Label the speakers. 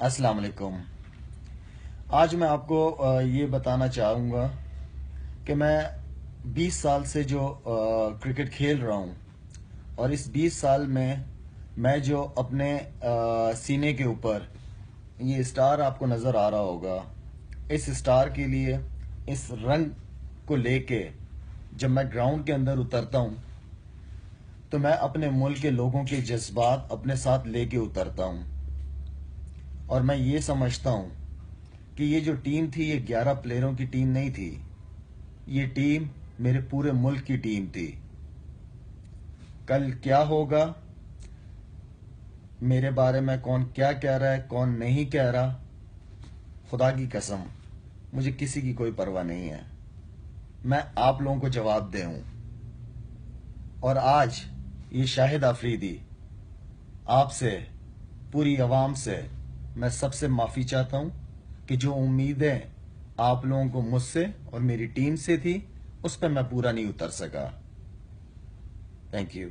Speaker 1: السلام علیکم۔ آج میں آپ کو یہ بتانا چاہوں گا کہ میں 20 سال سے جو کرکٹ کھیل رہا ہوں، اور اس 20 سال میں جو اپنے سینے کے اوپر یہ اسٹار آپ کو نظر آ رہا ہوگا، اس اسٹار کے لیے اس رنگ کو لے کے جب میں گراؤنڈ کے اندر اترتا ہوں تو میں اپنے ملک کے لوگوں کے جذبات اپنے ساتھ لے کے اترتا ہوں، اور میں یہ سمجھتا ہوں کہ یہ جو ٹیم تھی یہ 11 پلیئروں کی ٹیم نہیں تھی، یہ ٹیم میرے پورے ملک کی ٹیم تھی۔ کل کیا ہوگا، میرے بارے میں کون کیا کہہ رہا ہے کون نہیں کہہ رہا، خدا کی قسم مجھے کسی کی کوئی پرواہ نہیں ہے۔ میں آپ لوگوں کو جواب دے ہوں، اور آج یہ شاہد آفریدی آپ سے، پوری عوام سے میں سب سے معافی چاہتا ہوں کہ جو امیدیں آپ لوگوں کو مجھ سے اور میری ٹیم سے تھی اس پہ میں پورا نہیں اتر سکا۔ Thank you.